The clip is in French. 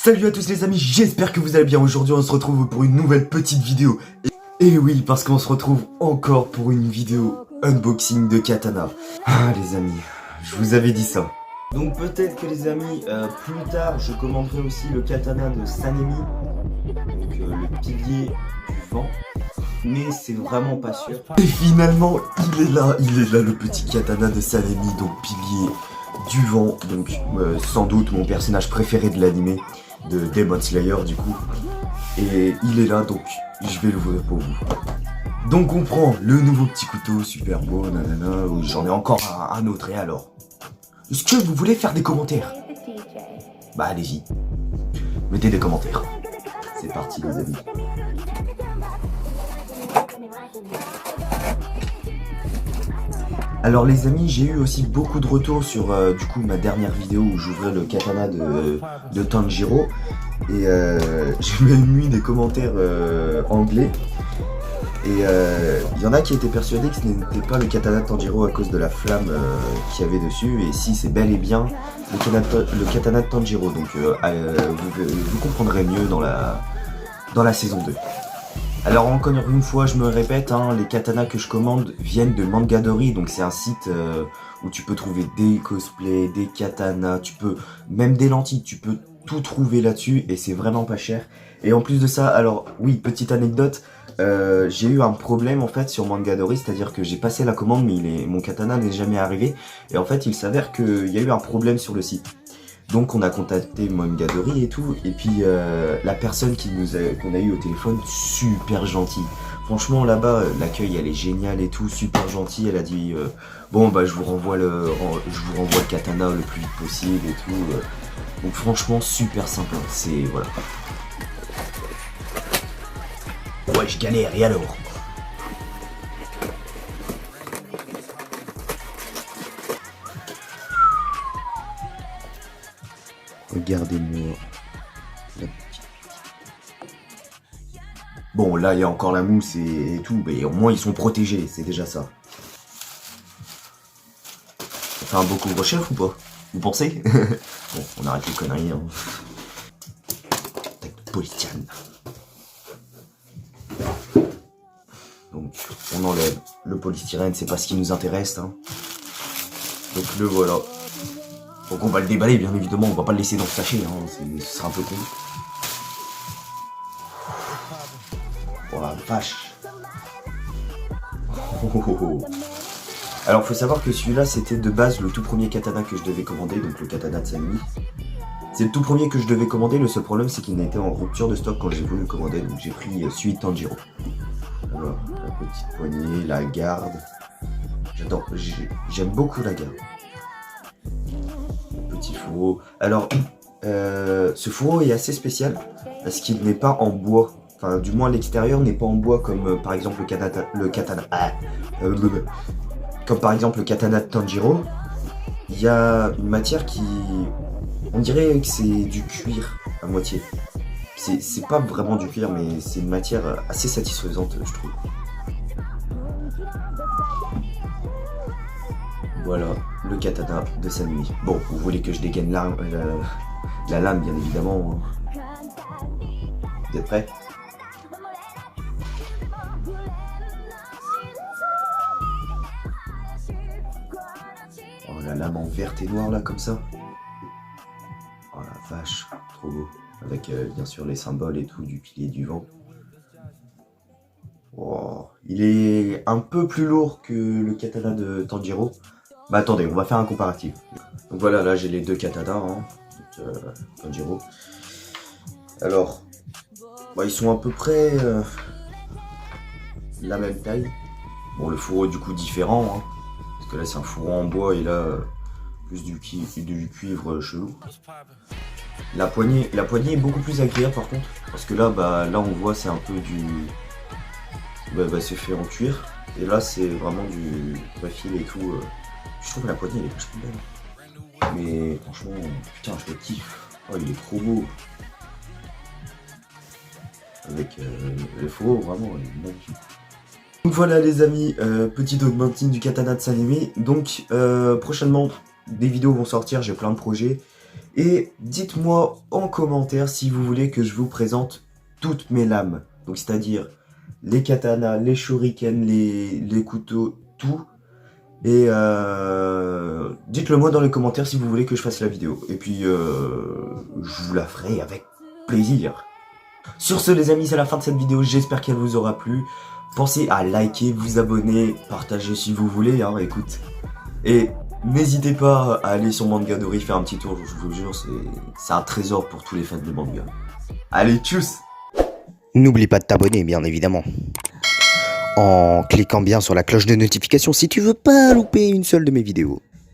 Salut à tous les amis, j'espère que vous allez bien. Aujourd'hui on se retrouve pour une nouvelle petite vidéo. Et oui, parce qu'on se retrouve encore pour une vidéo unboxing de katana. Ah les amis, je vous avais dit ça. Donc peut-être que les amis, plus tard je commanderai aussi le katana de Sanemi. Donc le pilier du vent. Mais c'est vraiment pas sûr. Et finalement, il est là le petit katana de Sanemi, donc pilier du vent. Donc sans doute mon personnage préféré de l'anime de Demon Slayer du coup. Et il est là, donc je vais l'ouvrir pour vous. Donc on prend le nouveau petit couteau, super beau, nanana. J'en ai encore un autre, et alors? Est-ce que vous voulez faire des commentaires? Bah allez-y, mettez des commentaires. C'est parti les amis. Alors les amis, j'ai eu aussi beaucoup de retours sur du coup ma dernière vidéo où j'ouvrais le katana de Tanjiro. Et j'ai même mis des commentaires anglais. Et il y en a qui étaient persuadés que ce n'était pas le katana de Tanjiro à cause de la flamme qu'il y avait dessus. Et si, c'est bel et bien le katana de Tanjiro. Donc vous comprendrez mieux dans la saison 2. Alors encore une fois, je me répète, hein, les katanas que je commande viennent de Mangadori, donc c'est un site où tu peux trouver des cosplays, des katanas, tu peux même des lentilles, tu peux tout trouver là-dessus et c'est vraiment pas cher. Et en plus de ça, alors oui, petite anecdote, j'ai eu un problème en fait sur Mangadori, c'est-à-dire que j'ai passé la commande mais mon katana n'est jamais arrivé et en fait il s'avère qu'il y a eu un problème sur le site. Donc on a contacté Mangadori et tout, et puis la personne qu'on a eu au téléphone, super gentille. Franchement là-bas, l'accueil elle est géniale et tout, super gentille. Elle a dit bon bah je vous renvoie le katana le plus vite possible et tout. Donc franchement super sympa, c'est voilà. Ouais je galère et alors? Regardez-moi la petite. Bon, là, il y a encore la mousse et tout, mais au moins, ils sont protégés, c'est déjà ça. Ça fait un beau couvre-chef ou pas? Vous pensez? Bon, on arrête les conneries. Hein. Tac de polystyrène. Donc, on enlève le polystyrène, c'est pas ce qui nous intéresse. Hein. Donc, le voilà. Donc on va le déballer bien évidemment, on va pas le laisser dans le sachet, hein, ce sera un peu con. Oh la vache. Alors faut savoir que celui-là c'était de base le tout premier katana que je devais commander, donc le katana de Sanemi. C'est le tout premier que je devais commander, le seul problème c'est qu'il était en rupture de stock quand j'ai voulu le commander, donc j'ai pris celui de Tanjiro. Alors la petite poignée, la garde. J'adore, j'aime beaucoup la garde. Petit fourreau. Alors, ce fourreau est assez spécial parce qu'il n'est pas en bois. Enfin, du moins l'extérieur n'est pas en bois comme par exemple comme par exemple le katana de Tanjiro. Il y a une matière qui, on dirait que c'est du cuir à moitié. C'est pas vraiment du cuir, mais c'est une matière assez satisfaisante, je trouve. Voilà, le katana de Sanemi. Bon, vous voulez que je dégaine la lame, bien évidemment. Vous êtes prêts? Oh, la lame en verte et noire, là, comme ça. Oh la vache, trop beau. Avec, bien sûr, les symboles et tout, du pilier du vent. Oh, il est un peu plus lourd que le katana de Tanjiro. Bah attendez, on va faire un comparatif. Donc voilà, là j'ai les deux katanas, hein, Tanjiro. Alors, bah, ils sont à peu près la même taille. Bon, le fourreau du coup différent, hein, parce que là c'est un fourreau en bois et là plus du cuivre chelou. La poignée est beaucoup plus agréable par contre, parce que là, là on voit c'est un peu du, c'est fait en cuir, et là c'est vraiment du vrai fil et tout. Je trouve que la poignée elle est vachement belle. Mais franchement, putain, je le kiffe. Oh, il est trop beau. Avec le fourreau, vraiment, il est magnifique. Donc voilà les amis, petit augmenting du katana de Sanemi. Donc prochainement, des vidéos vont sortir, j'ai plein de projets. Et dites-moi en commentaire si vous voulez que je vous présente toutes mes lames. Donc c'est-à-dire les katanas, les shurikens, les couteaux, tout. Et dites-le moi dans les commentaires si vous voulez que je fasse la vidéo. Et puis je vous la ferai avec plaisir. Sur ce les amis, c'est la fin de cette vidéo, j'espère qu'elle vous aura plu. Pensez à liker, vous abonner, partager si vous voulez, hein, écoute. Et n'hésitez pas à aller sur Mangadori faire un petit tour, je vous jure, c'est un trésor pour tous les fans de manga. Allez, tchuss! N'oublie pas de t'abonner, bien évidemment. En cliquant bien sur la cloche de notification si tu veux pas louper une seule de mes vidéos.